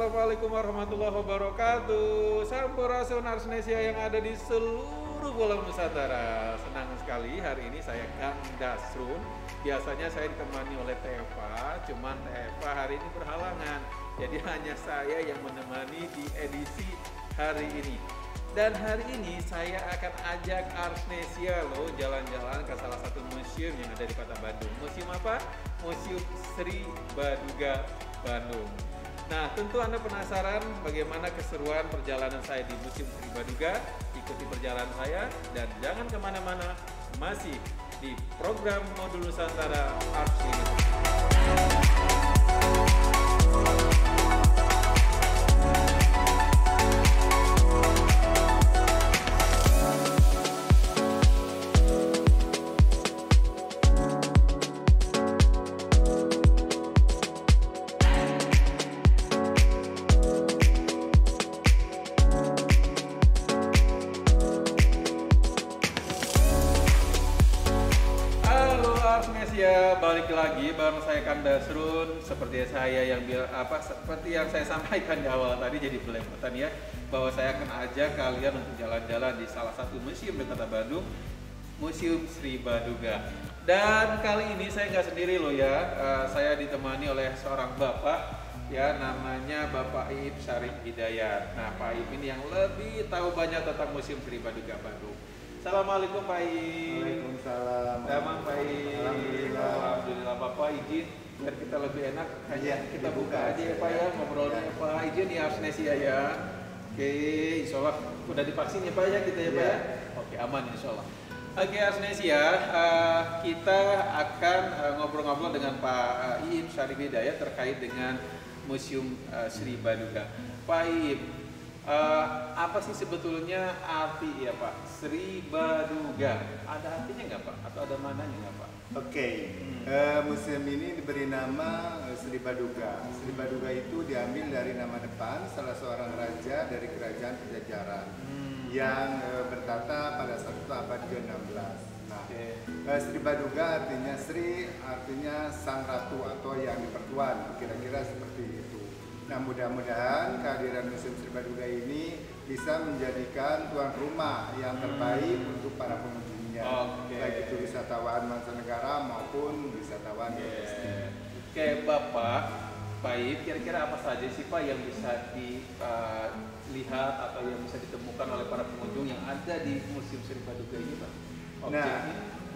Assalamualaikum warahmatullahi wabarakatuh. Sampurasun Arsnesia yang ada di seluruh pulau Nusantara. Senang sekali hari ini saya Kang Dasrun. Biasanya saya ditemani oleh Teva, cuman Teva hari ini berhalangan. Jadi hanya saya yang menemani di edisi hari ini. Dan hari ini saya akan ajak Arsnesia loh jalan-jalan ke salah satu museum yang ada di Kota Bandung. Museum apa? Museum Sri Baduga Bandung. Nah, tentu Anda penasaran bagaimana keseruan perjalanan saya di Museum Sri Baduga. Ikuti perjalanan saya dan jangan kemana-mana, masih di program Modul Nusantara Arts University. Ya, balik lagi bareng saya Kang Dasrun. Seperti yang saya sampaikan di awal tadi, jadi belepotan ya, bahwa saya akan ajak kalian untuk jalan-jalan di salah satu museum di Kota Bandung, Museum Sri Baduga. Dan kali ini saya nggak sendiri loh ya, saya ditemani oleh seorang bapak ya, namanya Bapak Iip Syarif Hidayat. Nah, Pak Iip ini yang lebih tahu banyak tentang Museum Sri Baduga Bandung. Assalamualaikum Pak Iip. Waalaikumsalam. Damang Pak Iip. Alhamdulillah. Alhamdulillah. Bapak izin biar kita lebih enak hanya kita buka aja ya Pak ya, ngobrolnya ya. Pak izin di Arsnesia ya. Oke, insya Allah udah divaksin ya Pak ya kita ya Pak ya. Oke, aman insya Allah. Oke Arsnesia, kita akan ngobrol-ngobrol dengan Pak Iip Syarif Hidayat terkait dengan Museum Sri Baduga. Pak Iip, apa sih sebetulnya arti ya Pak Sri Baduga? Ada artinya nggak Pak? Atau ada mananya nggak Pak? Oke. Museum ini diberi nama Sri Baduga. Sri Baduga itu diambil dari nama depan salah seorang raja dari kerajaan Pajajaran yang bertata pada saat itu abad ke-16. Nah, Sri Baduga artinya Sri, artinya sang ratu atau yang dipertuan, kira-kira seperti itu. Nah, mudah-mudahan kehadiran Museum Sri Baduga ini bisa menjadikan tuan rumah yang terbaik untuk para pengunjungnya, baik itu wisatawan mancanegara maupun wisatawan domestik. Oke, Bapak, Pak Iip, kira-kira apa saja sih Pak yang bisa dilihat atau yang bisa ditemukan oleh para pengunjung yang ada di Museum Sri Baduga ini Pak? Nah,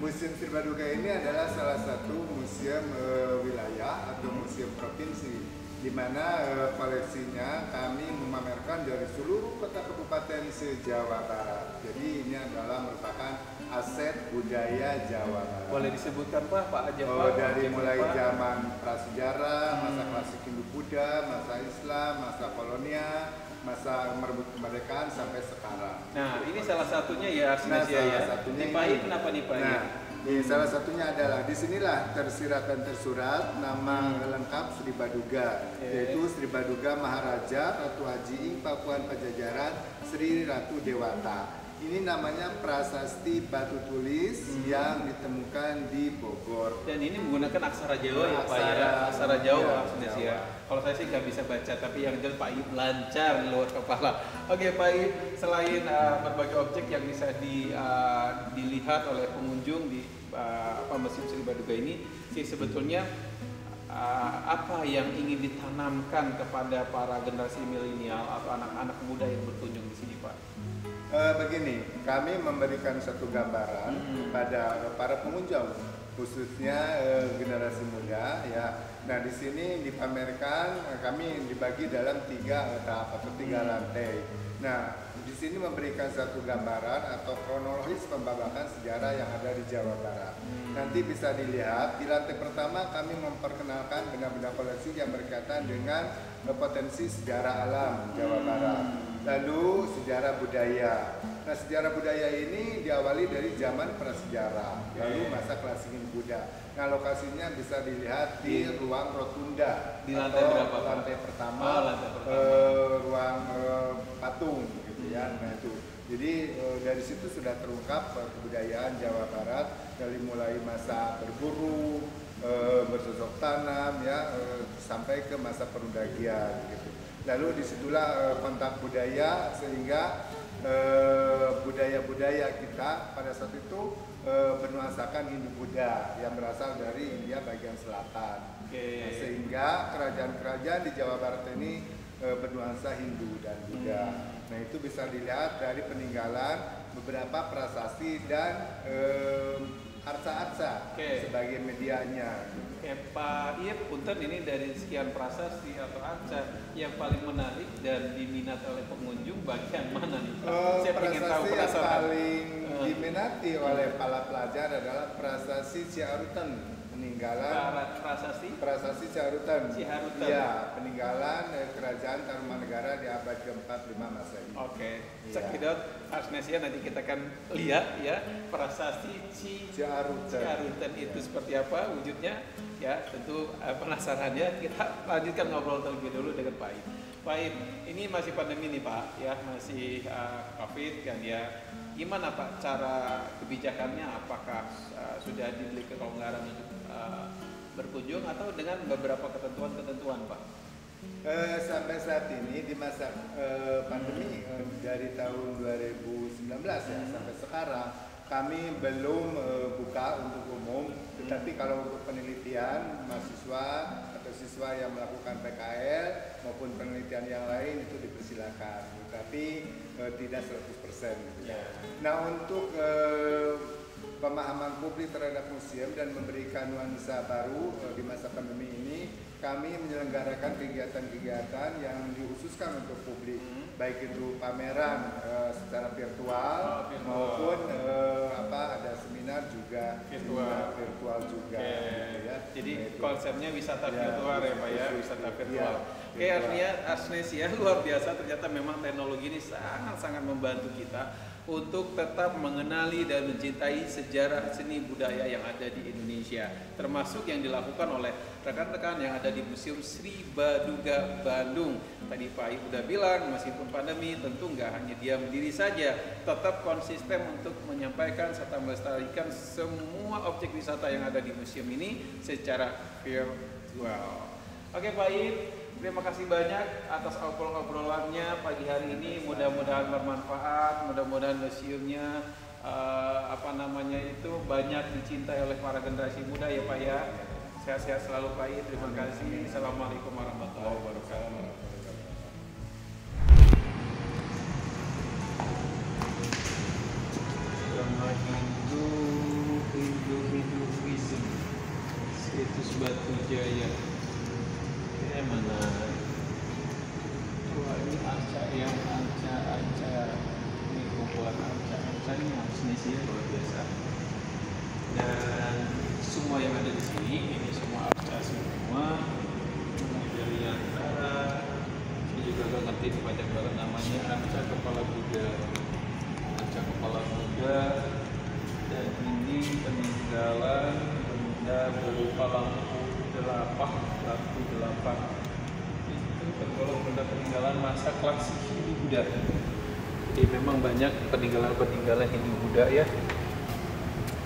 Museum Sri Baduga ini adalah salah satu museum wilayah atau museum provinsi, di mana koleksinya kami memamerkan dari seluruh kota kabupaten se-Jawa Barat. Jadi ini adalah merupakan aset budaya Jawa Barat. Boleh disebutkan Pak aja Pak? Dari mulai zaman prasejarah, masa klasik Hindu-Buddha, masa Islam, masa kolonial, masa merebut kemerdekaan sampai sekarang. Nah, ini salah satunya ya Arsnesia ya. Ini Pak Iip kenapa nih Pak Iip? Salah satunya adalah disinilah tersirat dan tersurat nama lengkap Sri Baduga, yaitu Sri Baduga Maharaja Ratu Haji Ing Pakuan Pajajaran Sri Ratu Dewata. Ini namanya prasasti batu tulis yang ditemukan di Bogor. Dan ini menggunakan aksara Jawa ya Pak ya? Aksara Jawa Arsnesia ya. Kalau saya sih nggak bisa baca, tapi yang jelas Pak Iip lancar di luar kepala. Oke Pak Iip, selain berbagai objek yang bisa dilihat oleh pengunjung di Museum Sri Baduga ini, sih sebetulnya apa yang ingin ditanamkan kepada para generasi milenial atau anak-anak muda yang berkunjung di sini Pak? Begini, kami memberikan satu gambaran kepada para pengunjung, khususnya generasi muda ya. Nah, di sini dipamerkan, kami dibagi dalam 3 tahap atau 3 lantai. Nah, di sini memberikan satu gambaran atau kronologis pembabakan sejarah yang ada di Jawa Barat. Nanti bisa dilihat di lantai pertama kami memperkenalkan benda-benda koleksi yang berkaitan dengan potensi sejarah alam Jawa Barat. Lalu sejarah budaya. Nah, sejarah budaya ini diawali dari zaman prasejarah, lalu masa klasik Buddha. Nah, lokasinya bisa dilihat di ruang rotunda. Di lantai berapa? Lantai pertama, ruang patung, gitu ya. Nah itu. Jadi dari situ sudah terungkap kebudayaan Jawa Barat dari mulai masa berburu, bercocok tanam, ya, sampai ke masa perundagian, gitu. Lalu disitulah kontak budaya, sehingga budaya-budaya kita pada saat itu bernuansakan Hindu-Buddha yang berasal dari India bagian selatan. Nah, sehingga kerajaan-kerajaan di Jawa Barat ini bernuansa Hindu dan Buddha. Nah, itu bisa dilihat dari peninggalan beberapa prasasti dan arca-arca sebagai medianya. Pak Iep, punten, ini dari sekian prasasti atau arca yang paling menarik dan diminat oleh pengunjung bagian mana nih Pak? Saya ingin tahu Prasasti yang penasaran. paling diminati oleh para pelajar adalah prasasti Ciarutan, peninggalan prasasti Ciarutan. Ya, peninggalan kerajaan Tarumanegara di abad ke-4-5 Masehi. Cekidot Arsnesia, nanti kita akan lihat ya prasasti Ciarutan itu seperti apa wujudnya. Ya, tentu penasaran ya. Kita lanjutkan ngobrol terlebih dulu dengan Pak Iep. Pak Iep, ini masih pandemi nih Pak, ya masih COVID kan ya. Gimana Pak cara kebijakannya? Apakah sudah diberi kelonggaran untuk berkunjung atau dengan beberapa ketentuan-ketentuan Pak? Sampai saat ini di masa pandemi dari tahun 2019 ya sampai sekarang kami belum buka untuk umum, tetapi kalau untuk penelitian mahasiswa atau siswa yang melakukan PKL maupun penelitian yang lain itu dipersilakan, tetapi tidak 100% gitu ya. Nah, untuk pemahaman publik terhadap museum dan memberikan nuansa baru di masa pandemi ini, kami menyelenggarakan kegiatan-kegiatan yang dikhususkan untuk publik, baik itu pameran secara virtual maupun ada seminar juga virtual juga. Gitu ya. Jadi konsepnya wisata virtual ya Pak ya, wisata virtual. Artinya Arsnesia luar biasa, ternyata memang teknologi ini sangat-sangat membantu kita untuk tetap mengenali dan mencintai sejarah seni budaya yang ada di Indonesia, termasuk yang dilakukan oleh rekan-rekan yang ada di Museum Sri Baduga Bandung. Tadi Pak Iep udah bilang, meskipun pandemi tentu nggak hanya diam diri saja, tetap konsisten untuk menyampaikan serta melestarikan semua objek wisata yang ada di museum ini secara virtual. Oke Pak Iep, terima kasih banyak atas obrolannya pagi hari ini. Mudah-mudahan bermanfaat, mudah-mudahan museumnya banyak dicintai oleh para generasi muda ya Pak ya. Sehat-sehat selalu Pak Iep. Terima kasih. Assalamualaikum warahmatullahi wabarakatuh. Hindu-Hinduism, situs Batu Jaya. Mana? Wah, ini arca ini kumpulan arca ini Arsnesia luar biasa. Dan semua yang ada di sini ini semua arca semua. Dari antara saya juga gak ngerti banyak banget namanya, arca kepala Buddha, dan ini peninggalan benda berupa lampu delapan. Itu tergolong benda peninggalan masa klasik Hindu Buddha. Jadi memang banyak peninggalan Hindu Buddha ya.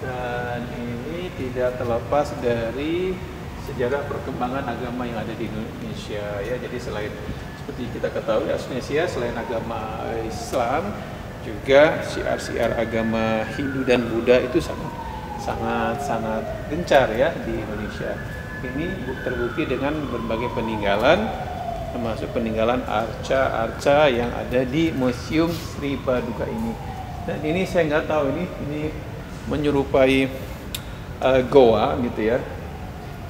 Dan ini tidak terlepas dari sejarah perkembangan agama yang ada di Indonesia ya. Jadi selain seperti kita ketahui Arsnesia selain agama Islam juga siar-siar agama Hindu dan Buddha itu sangat gencar ya di Indonesia. Ini terbukti dengan berbagai peninggalan, termasuk peninggalan arca yang ada di Museum Sri Baduga ini. Dan ini saya nggak tahu ini menyerupai goa gitu ya.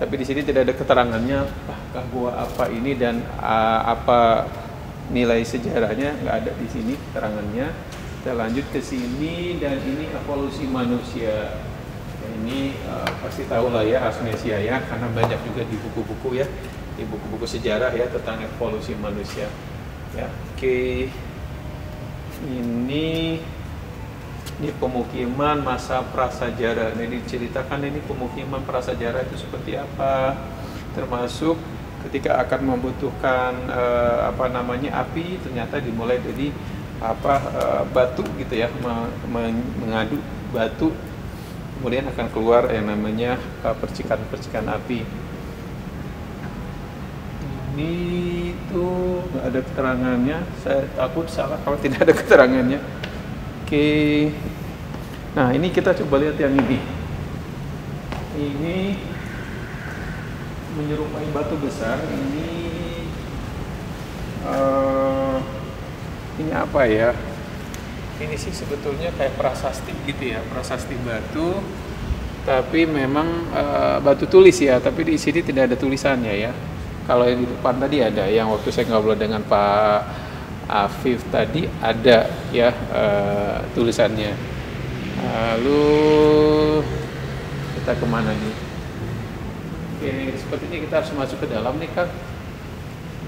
Tapi di sini tidak ada keterangannya apakah goa apa ini dan apa nilai sejarahnya, nggak ada di sini keterangannya. Kita lanjut ke sini dan ini evolusi manusia. Ini pasti tahu lah ya Arsnesia ya, karena banyak juga di buku-buku ya, di buku-buku sejarah ya tentang evolusi manusia. Ya, oke. Ini pemukiman masa prasajarah. Ini diceritakan ini pemukiman prasajarah itu seperti apa, termasuk ketika akan membutuhkan api, ternyata dimulai dari batu gitu ya, mengadu batu, kemudian akan keluar yang namanya percikan-percikan api. Ini tuh nggak ada keterangannya. Saya takut salah kalau tidak ada keterangannya. Oke. Nah, ini kita coba lihat yang ini. Ini menyerupai batu besar. Ini apa ya? Ini sih sebetulnya kayak prasasti gitu ya, prasasti batu. Tapi memang batu tulis ya. Tapi di sini tidak ada tulisannya ya. Kalau yang di depan tadi ada, yang waktu saya ngobrol dengan Pak Afif tadi ada ya tulisannya. Lalu kita kemana nih? Oke, sepertinya kita harus masuk ke dalam nih Kang.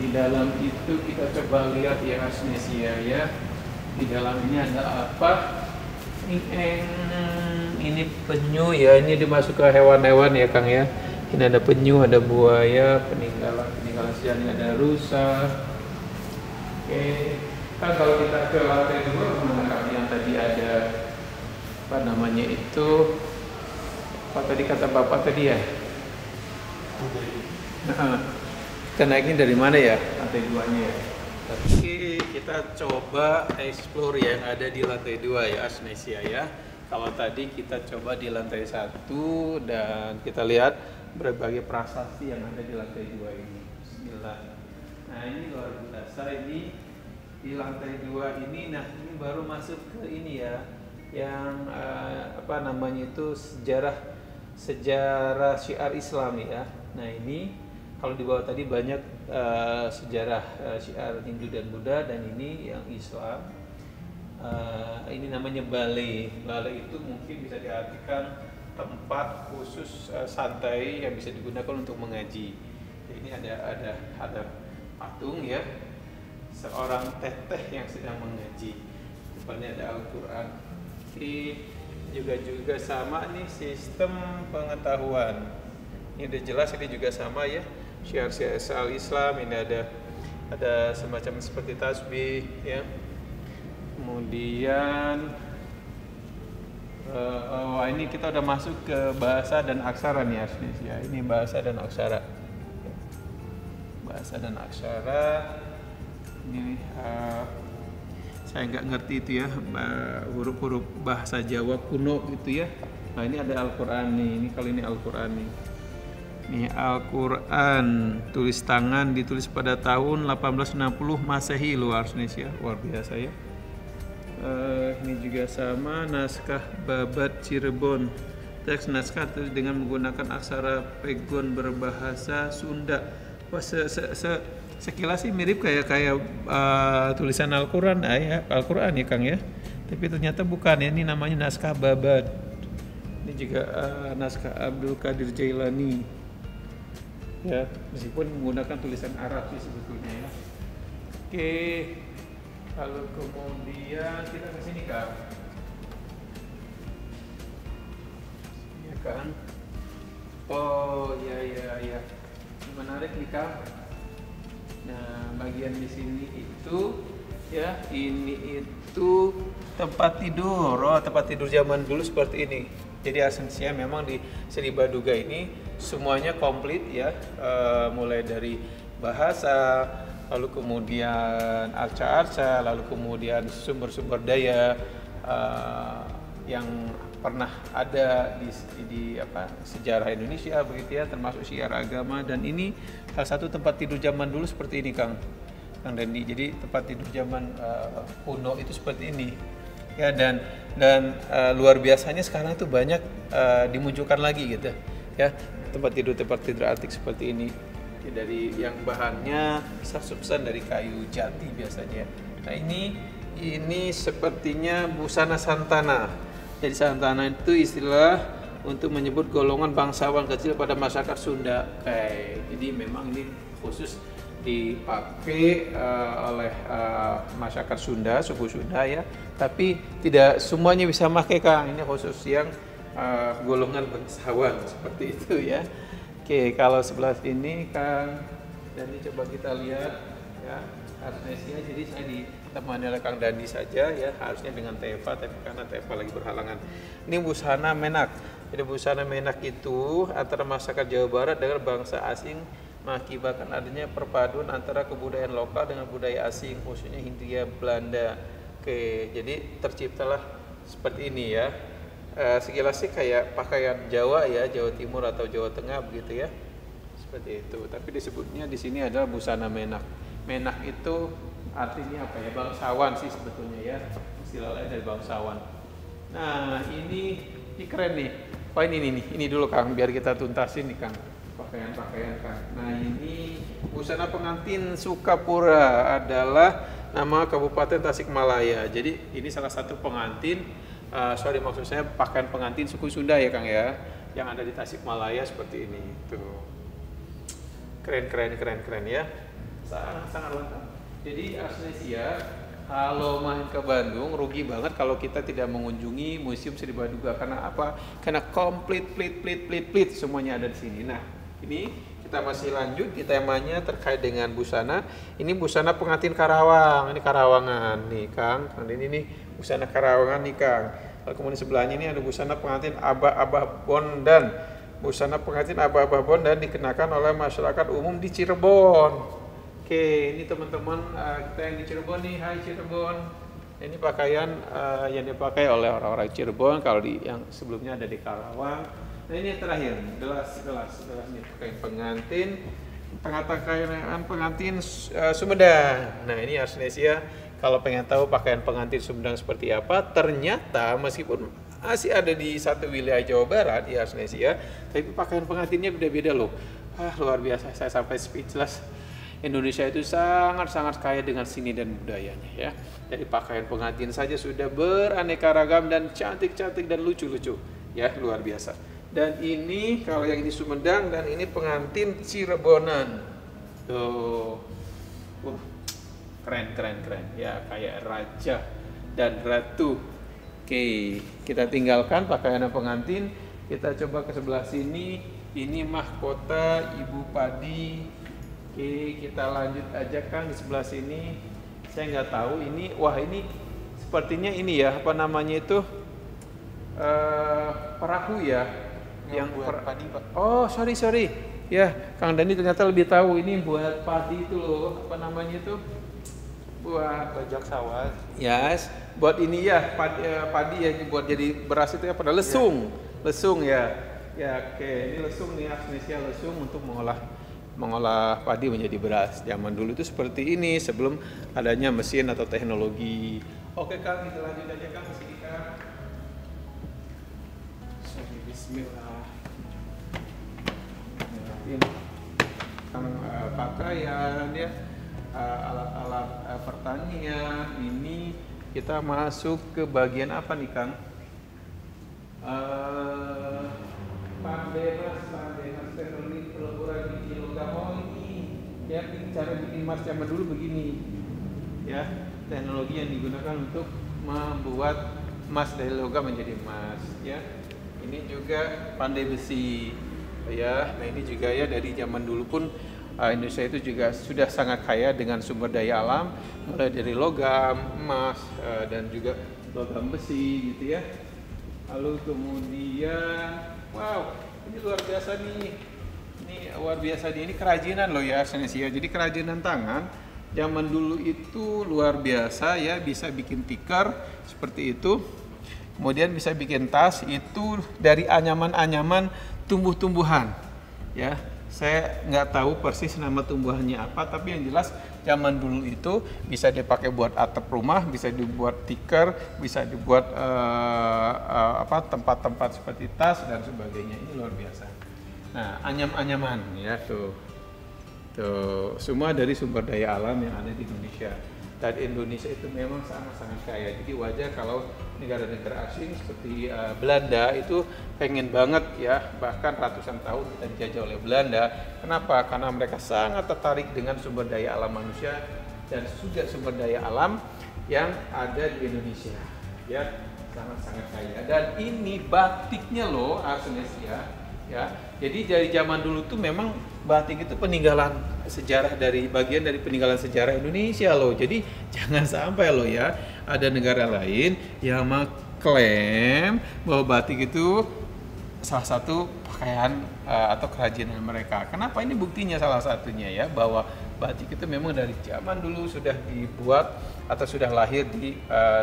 Di dalam itu kita coba lihat ya Asnesia ya. Di dalam ini ada apa? Ini penyu ya, ini dimasuk ke hewan-hewan ya Kang ya. Ini ada penyu, ada buaya, peninggalan sejarah, ada rusa. Oke, kan kalau kita ke lantai 2 kemana Kang? Yang tadi ada apa namanya itu? Apa tadi kata Bapak tadi ya? Kita naiknya dari mana ya? Lantai 2-nya ya. Oke, kita coba explore yang ada di lantai 2 ya Asnesia ya. Kalau tadi kita coba di lantai 1 dan kita lihat berbagai prasasti yang ada di lantai 2 ini. Bismillah. Nah, ini luar biasa ini di lantai 2 ini. Nah, ini baru masuk ke ini ya. Yang apa namanya itu sejarah syiar Islam ya. Nah, ini kalau di bawah tadi banyak sejarah syiar Hindu dan Buddha, dan ini yang Islam. Ini namanya balai. Balai itu mungkin bisa diartikan tempat khusus santai yang bisa digunakan untuk mengaji. Ini ada patung ya, seorang teteh yang sedang mengaji. Depannya ada Al-Quran. Ini juga sama nih sistem pengetahuan. Ini udah jelas, ini juga sama ya. Syiar-syiar Islam. Ini ada semacam seperti tasbih ya. Kemudian ini kita udah masuk ke bahasa dan aksara nih ya. Ini bahasa dan aksara. Bahasa dan aksara. Ini saya nggak ngerti itu ya, huruf-huruf bahasa Jawa kuno gitu ya. Nah, ini ada Al-Quran nih. Ini kali ini Al-Quran nih. Ini Al-Quran tulis tangan, ditulis pada tahun 1860 Masehi luar biasa ya. Ini juga sama, naskah Babat Cirebon. Teks naskah tulis dengan menggunakan aksara pegon berbahasa Sunda. Wah, sekilas sih mirip kayak tulisan Al-Quran ya, Al-Quran ya Kang ya. Tapi ternyata bukan ya, ini namanya naskah Babat. Ini juga naskah Abdul Qadir Jailani. Ya, meskipun menggunakan tulisan Arab sih sebetulnya ya. Oke. Lalu kemudian kita ke sini Kang. Ya kan? Oh ya. Ini menarik nih Kang. Nah, bagian di sini itu ya, ini itu tempat tidur. Oh, tempat tidur zaman dulu seperti ini. Jadi Asnesia memang di Sri Baduga ini semuanya komplit ya, mulai dari bahasa, lalu kemudian arca-arca, lalu kemudian sumber-sumber daya yang pernah ada di sejarah Indonesia begitu ya, termasuk syiar agama. Dan ini salah satu tempat tidur zaman dulu seperti ini Kang Dendi. Jadi tempat tidur zaman kuno itu seperti ini ya, dan luar biasanya sekarang itu banyak dimunculkan lagi gitu ya, tempat tidur antik seperti ini. Dari yang bahannya subsan dari kayu jati biasanya. Nah, ini sepertinya busana santana. Jadi santana itu istilah untuk menyebut golongan bangsawan kecil pada masyarakat Sunda. Jadi memang ini khusus dipakai oleh masyarakat Sunda, suku Sunda ya. Tapi tidak semuanya bisa pakai Kang. Ini khusus yang golongan bangsawan seperti itu ya. Oke, kalau sebelah sini Kang, dan ini coba kita lihat ya, Asnesia. Jadi saya ditemani oleh Kang Dandi saja ya, harusnya dengan Teva, tapi karena Teva lagi berhalangan. Ini busana menak. Jadi busana menak itu antara masyarakat Jawa Barat dengan bangsa asing mengakibatkan adanya perpaduan antara kebudayaan lokal dengan budaya asing, khususnya Hindia Belanda. Oke, jadi terciptalah seperti ini ya. Sekilas sih kayak pakaian Jawa ya, Jawa Timur atau Jawa Tengah begitu ya. Seperti itu. Tapi disebutnya di sini adalah busana menak. Menak itu artinya apa ya? Bangsawan sih sebetulnya ya. Istilah lain dari bangsawan. Nah, ini keren nih. Oh ini dulu Kang, biar kita tuntasin nih Kang. Pakaian-pakaian Kang. Nah, ini busana pengantin Sukapura adalah nama Kabupaten Tasikmalaya. Jadi ini salah satu pengantin, maksud saya pakaian pengantin suku Sunda ya Kang ya, yang ada di Tasikmalaya seperti ini. Tuh. Keren ya. Sangat lengkap. Jadi Arsnesia kalau main ke Bandung rugi banget kalau kita tidak mengunjungi Museum Sri Baduga. Karena apa? Karena komplit semuanya ada di sini. Nah, ini kita masih lanjut di temanya terkait dengan busana. Ini busana pengantin Karawang. Ini Karawangan nih Kang. Ini nih busana Karawangan nih Kang. Lalu kemudian sebelahnya ini ada busana pengantin Abah-Abah Bondan. Busana pengantin Abah-Abah Bondan dikenakan oleh masyarakat umum di Cirebon. Oke, ini teman-teman kita yang di Cirebon nih, hai Cirebon. Ini pakaian yang dipakai oleh orang-orang Cirebon. Kalau yang sebelumnya ada di Karawang. Nah ini yang terakhir, gelas nih pakaian pengantin, pakaian pengantin Sumedang. Nah ini Arsnesia. Kalau pengen tahu pakaian pengantin Sumedang seperti apa, ternyata meskipun masih ada di satu wilayah Jawa Barat di Arsnesia, tapi pakaian pengantinnya beda-beda loh. Luar biasa, saya sampai speechless. Indonesia itu sangat kaya dengan seni dan budayanya ya. Dari pakaian pengantin saja sudah beraneka ragam dan cantik-cantik dan lucu-lucu ya, luar biasa. Dan ini kalau yang ini Sumedang dan ini pengantin Cirebonan. Tuh. Keren ya, kayak raja dan ratu. Oke, kita tinggalkan pakaian pengantin, kita coba ke sebelah sini. Ini mahkota Ibu Padi. Oke, kita lanjut aja Kang di sebelah sini. Saya nggak tahu ini, ini sepertinya ini ya, apa namanya itu perahu ya, yang buat padi Pak. Oh sorry ya, Kang Dani ternyata lebih tahu ini buat padi itu loh, apa namanya itu, buat bajak sawah. Yes, buat ini ya padi ya, buat jadi beras itu ya, pada lesung ya. Oke, ini lesung nih, Arsnesia lesung untuk mengolah padi menjadi beras. Zaman dulu itu seperti ini sebelum adanya mesin atau teknologi. Oke Kang, kita lanjut aja Kang, sini Kang. Bismillah. Kang pakaian ya, alat-alat pertanian. Ini kita masuk ke bagian apa nih Kang? Pandemas teknologi peleburan biji logam. Oh ini ya, cara bikin emas zaman dulu begini ya, teknologi yang digunakan untuk membuat emas dari logam menjadi emas ya. Ini juga pandai besi ya. Nah ini juga ya, dari zaman dulu pun Indonesia itu juga sudah sangat kaya dengan sumber daya alam, mulai dari logam, emas, dan juga logam besi gitu ya. Lalu kemudian wow, ini luar biasa nih. Ini kerajinan loh ya Arsnesia. Jadi kerajinan tangan zaman dulu itu luar biasa ya, bisa bikin tikar seperti itu. Kemudian bisa bikin tas itu dari anyaman-anyaman tumbuh-tumbuhan. Ya, saya nggak tahu persis nama tumbuhannya apa, tapi yang jelas zaman dulu itu bisa dipakai buat atap rumah, bisa dibuat tikar, bisa dibuat tempat-tempat seperti tas dan sebagainya. Ini luar biasa. Nah, anyam-anyaman ya tuh semua dari sumber daya alam yang ada di Indonesia. Dan Indonesia itu memang sangat kaya. Jadi wajar kalau negara-negara asing seperti Belanda itu pengen banget ya, bahkan ratusan tahun kita dijajah oleh Belanda. Kenapa? Karena mereka sangat tertarik dengan sumber daya alam manusia dan juga sumber daya alam yang ada di Indonesia. Ya, sangat kaya. Dan ini batiknya loh Arsnesia ya. Jadi dari zaman dulu tuh memang batik itu peninggalan sejarah, dari bagian dari peninggalan sejarah Indonesia loh. Jadi jangan sampai loh ya ada negara lain yang mengklaim bahwa batik itu salah satu pakaian atau kerajinan mereka. Kenapa? Ini buktinya salah satunya ya, bahwa batik itu memang dari zaman dulu sudah dibuat atau sudah lahir di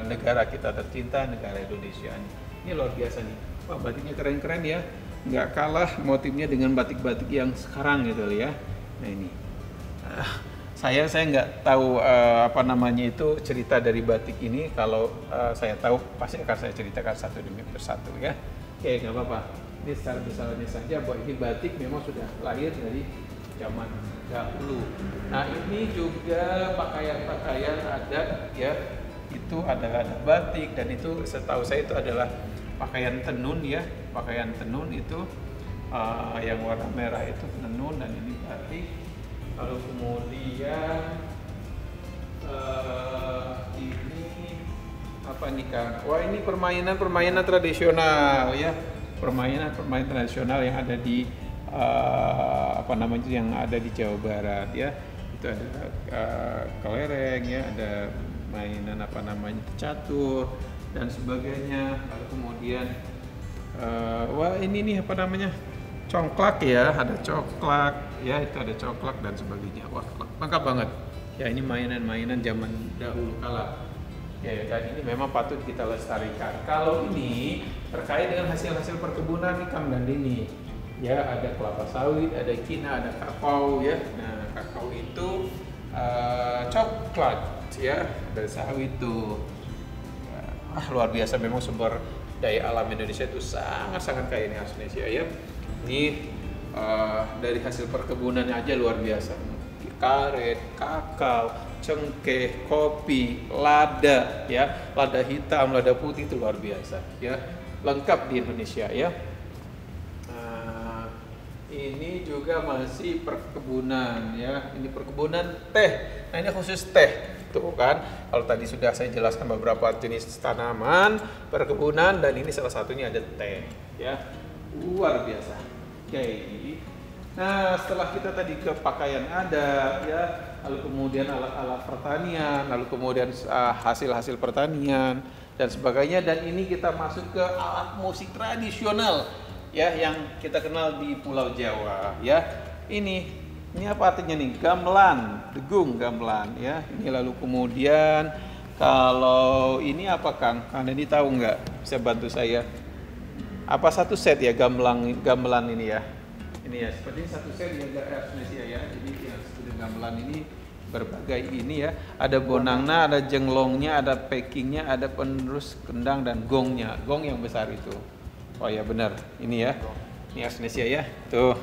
negara kita tercinta, negara Indonesia. Ini luar biasa nih. Wah, batiknya keren-keren ya. Nggak kalah motifnya dengan batik-batik yang sekarang gitu ya. Nah ini. Saya nggak tahu apa namanya itu cerita dari batik ini. Kalau saya tahu pasti akan saya ceritakan satu demi persatu ya. Oke, nggak apa-apa. Ini secara misalnya saja bahwa ini batik memang sudah lahir dari zaman dahulu. Nah ini juga pakaian-pakaian adat ya, itu adalah batik, dan itu setahu saya itu adalah pakaian tenun ya. Pakaian tenun itu yang warna merah itu tenun, dan ini batik. Lalu kemudian ini apa nih Kang? Wah, ini permainan tradisional ya. Permainan tradisional yang ada di apa namanya, yang ada di Jawa Barat ya. Itu ada kelereng ya, ada mainan apa namanya catur dan sebagainya. Lalu kemudian wah ini nih apa namanya, congklak ya, ada congklak ya, itu ada congklak dan sebagainya. Wah, lengkap banget ya, ini mainan-mainan zaman dahulu kala ya, dan ini memang patut kita lestarikan. Kalau ini terkait dengan hasil-hasil perkebunan nih Kang, dan ini ya, ada kelapa sawit, ada kina, ada kakao ya. Nah, kakao itu coklat ya, dari sawit tuh. Luar biasa, memang sumber daya alam Indonesia itu sangat-sangat kaya ini Indonesia ya. Ini dari hasil perkebunan aja luar biasa. Karet, kakao, cengkeh, kopi, lada ya, lada hitam, lada putih, itu luar biasa ya, lengkap di Indonesia ya. Ini juga masih perkebunan ya, ini perkebunan teh. Nah ini khusus teh tuh kan. Kalau tadi sudah saya jelaskan beberapa jenis tanaman perkebunan, dan ini salah satunya ada teh ya, luar biasa. Oke. Nah setelah kita tadi ke pakaian adat ya, lalu kemudian alat-alat pertanian, lalu kemudian hasil-hasil pertanian dan sebagainya, dan ini kita masuk ke alat musik tradisional ya, yang kita kenal di Pulau Jawa ya. Ini apa artinya nih? Gamelan, degung, gamelan ya. Ini lalu kemudian kalau ini apa Kang? Kang ini tahu nggak? Bisa bantu saya? Apa satu set ya gamelan ini ya? Ini ya, seperti satu set ya Indonesia ya. Jadi yang seperti gamelan ini berbagai ini ya. Ada bonangna, ada jenglongnya, ada packingnya, ada penerus kendang dan gongnya. Gong yang besar itu. Oh ya benar, ini ya, ini Indonesia ya, tuh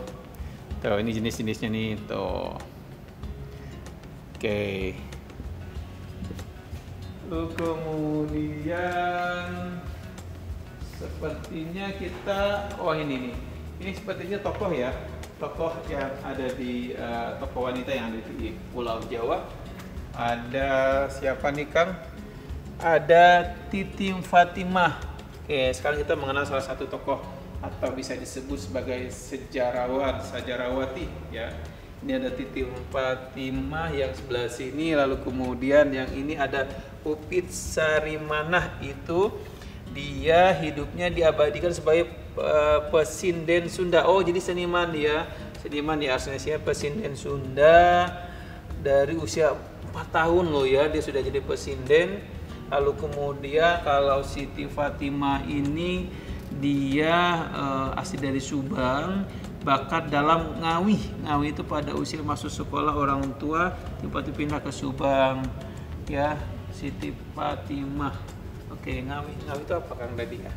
ini jenis-jenisnya nih, tuh. Oke. Lalu kemudian sepertinya kita, oh ini sepertinya tokoh ya, tokoh yang ada di tokoh wanita yang ada di Pulau Jawa. Ada siapa nih Kang? Ada Titim Fatimah. Oke, sekarang kita mengenal salah satu tokoh atau bisa disebut sebagai sejarawati ya. Ini ada Titim Fatimah yang sebelah sini, lalu kemudian yang ini ada Upit Sarimanah, itu dia hidupnya diabadikan sebagai pesinden Sunda. Oh, jadi seniman dia, seniman di Indonesia, pesinden Sunda dari usia 4 tahun loh ya, dia sudah jadi pesinden. Lalu kemudian kalau Siti Fatimah ini dia asli dari Subang, bakat dalam ngawi. Ngawi itu pada usia masuk sekolah orang tua tiba-tiba pindah ke Subang ya, Siti Fatimah. Oke, ngawi itu apa Kang tadi ya?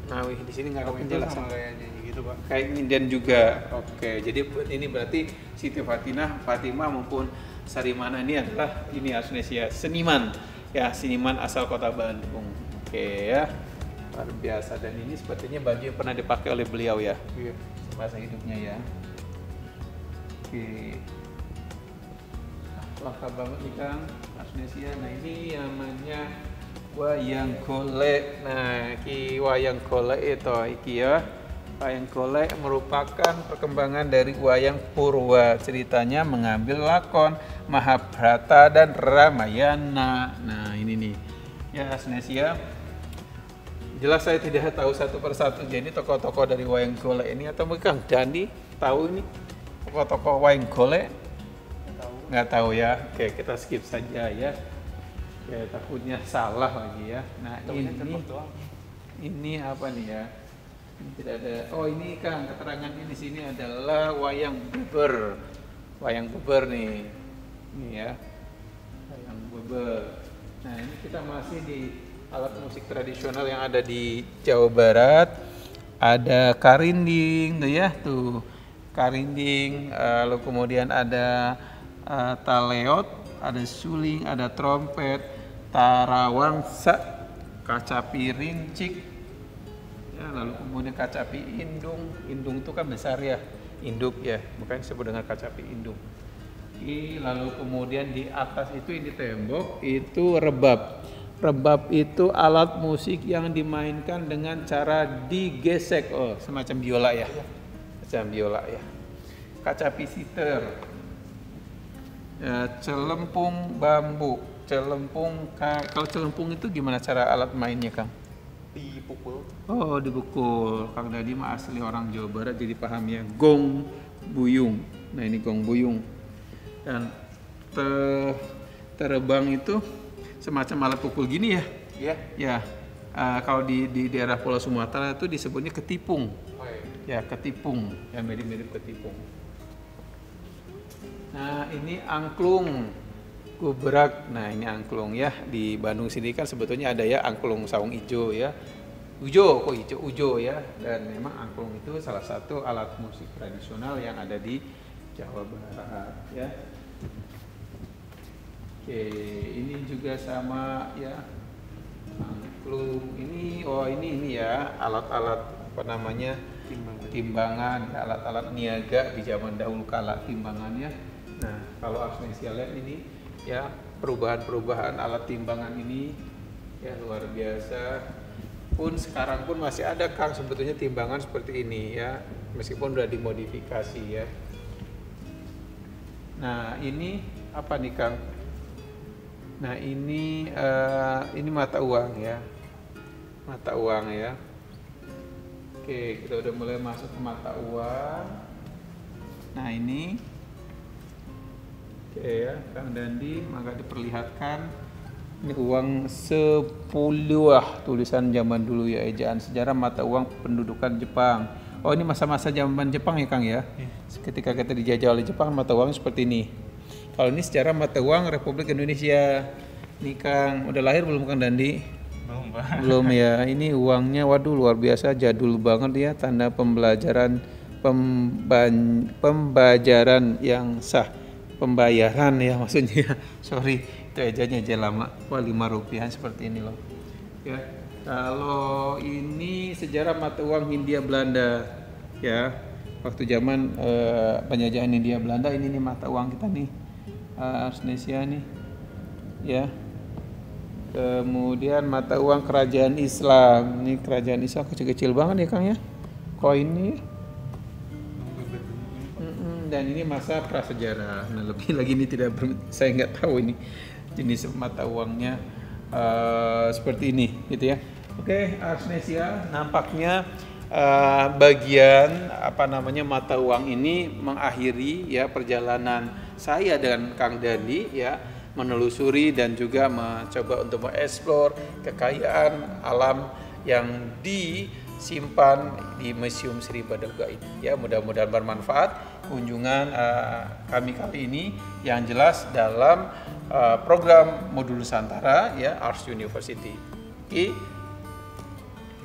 Ngawi di sini nggak ada penjelasan kayaknya gitu Pak. Kayak nyinden juga. Oke, jadi ini berarti Siti Fatimah maupun Sarimana ini adalah ini Indonesia seniman. Ya, seniman asal kota Bandung. Oke ya, luar biasa. Dan ini sepertinya baju yang pernah dipakai oleh beliau ya. Iya. Masa hidupnya ya. Oke. Lengkap banget nih Kang, Indonesia. Nah ini namanya wayang golek. Nah, ki wayang golek itu iki ya. Wayang golek merupakan perkembangan dari wayang Purwa. Ceritanya mengambil lakon Mahabharata dan Ramayana. Nah ini nih ya Indonesia. Jelas saya tidak tahu satu persatu. Jadi tokoh-tokoh dari wayang golek ini atau mungkin Kang Dandi tahu ini tokoh-tokoh wayang golek? Nggak tahu ya. Oke, kita skip saja ya. Ya takutnya salah lagi ya. Nah ini apa nih ya? Ini tidak ada. Oh ini Kang, keterangannya di sini adalah wayang beber. Wayang beber nih. Ini ya. Wayang beber. Nah ini kita masih di alat musik tradisional yang ada di Jawa Barat. Ada karinding tuh ya, tuh karinding, lalu kemudian ada taleot, ada suling, ada trompet, tarawangsa, kacapi rincik, ya, lalu kemudian kacapi indung. Indung itu kan besar ya, induk ya, makanya disebut dengan kacapi indung. Lalu kemudian di atas itu yang di tembok itu rebab. Rebab itu alat musik yang dimainkan dengan cara digesek, semacam biola ya, semacam biola ya. Kacapi siter, ya, celempung bambu, celempung. Kalau celempung itu gimana cara alat mainnya Kang? Dipukul. Oh dipukul. Kang Dadi mah asli orang Jawa Barat jadi paham ya. Gong buyung. Nah ini gong buyung. Dan terebang itu semacam alat pukul gini ya. Iya. Ya. Kalau di daerah Pulau Sumatera itu disebutnya ketipung. Oh, Ya ketipung. Ya mirip-mirip ketipung. Nah ini angklung gubrak. Nah ini angklung ya. Di Bandung sini kan sebetulnya ada ya angklung saung ijo ya. Ujo ya. Dan memang angklung itu salah satu alat musik tradisional yang ada di Jawa Barat ya. Oke, ini juga sama ya. Angklung ini, ini ya alat-alat apa namanya? Timbangan, alat-alat niaga di zaman dahulu kala timbangannya. Nah, kalau Arsnesia lihat ini ya perubahan-perubahan alat timbangan ini ya luar biasa. Sekarang pun masih ada Kang sebetulnya timbangan seperti ini ya, meskipun sudah dimodifikasi ya. Nah, ini apa nih Kang? Nah, ini mata uang ya. Mata uang ya. Oke, kita udah mulai masuk ke mata uang. Nah, ini oke ya, Kang Dandi, maka diperlihatkan ini uang 10 tulisan zaman dulu ya, ejaan sejarah mata uang pendudukan Jepang. Oh, ini masa-masa zaman Jepang ya Kang ya? Ketika kita dijajah oleh Jepang, mata uang seperti ini. Kalau ini secara mata uang Republik Indonesia. Nih Kang, udah lahir belum Kang Dandi? Belum, Pak. Belum ya. Ini uangnya waduh luar biasa, jadul banget ya, tanda pembelajaran pembayaran yang sah. Pembayaran ya maksudnya. Sorry, itu ejanya aja lama. Wah, 5 rupiah seperti ini loh. Ya. Kalau ini sejarah mata uang Hindia Belanda ya. Waktu zaman penjajahan Hindia Belanda, ini nih mata uang kita nih. Arsnesia nih ya. Kemudian mata uang kerajaan Islam. Ini kerajaan Islam kecil-kecil banget ya Kang ya. Koin ini. Dan ini masa prasejarah. Nah, lebih lagi ini saya nggak tahu ini jenis mata uangnya seperti ini gitu ya. Oke, Arsnesia nampaknya bagian apa namanya mata uang ini mengakhiri ya perjalanan saya dengan Kang Dandi ya, menelusuri dan juga mencoba untuk mengeksplor kekayaan alam yang disimpan di Museum Sri Baduga ini ya. Mudah-mudahan bermanfaat kunjungan kami kali ini yang jelas dalam program Modul Nusantara ya Ars University. Oke.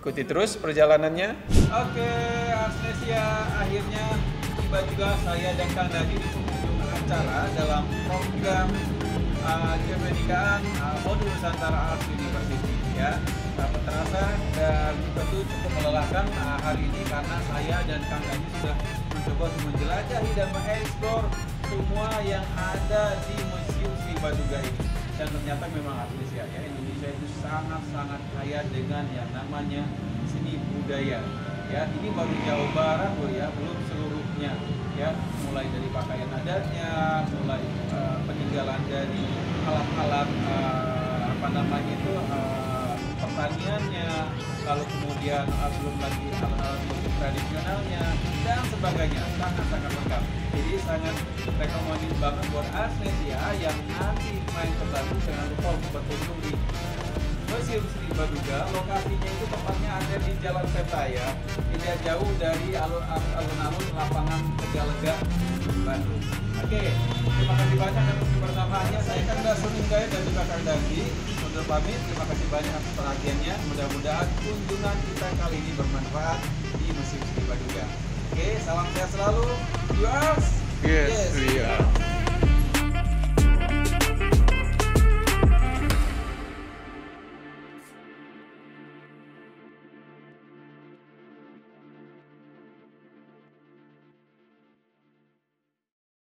Ikuti terus perjalanannya. Oke, Arsnesia, akhirnya tiba juga saya dan Kang Dandi di penghujung acara dalam program kemerdekaan Modul Nusantara Ars University ya. Tak terasa dan tentu cukup melelahkan hari ini karena saya dan Kang Dandi sudah mencoba untuk menjelajahi dan mengeksplor semua yang ada di Museum Sri Baduga ini. Dan ternyata memang Arsnesia ya, Indonesia itu sangat-sangat kaya dengan yang namanya seni budaya ya. Ini baru Jawa Barat loh ya, belum seluruhnya ya, mulai dari pakaian adatnya, mulai peninggalan dari alat-alat apa namanya itu pertaniannya, lalu kemudian belum lagi alat-alat musik tradisionalnya dan sebagainya, sangat-sangat lengkap. Jadi sangat rekomendasi banget buat Arsnesia yang nanti main ke Bandung, jangan lupa untuk berkunjung di Museum Seni Baduga. Lokasinya itu tepatnya ada di Jalan Petaya, tidak jauh dari alun-alun lapangan Tegalega, Bandung. Oke, terima kasih banyak atas kebersamaannya. Saya Kang Dasrun Hidayat dan juga Kang Dandi undur pamit. Terima kasih banyak atas perhatiannya. Mudah-mudahan kunjungan kita kali ini bermanfaat di Museum Seni Baduga. Oke, salam sehat selalu. Viewers. Yes, we are.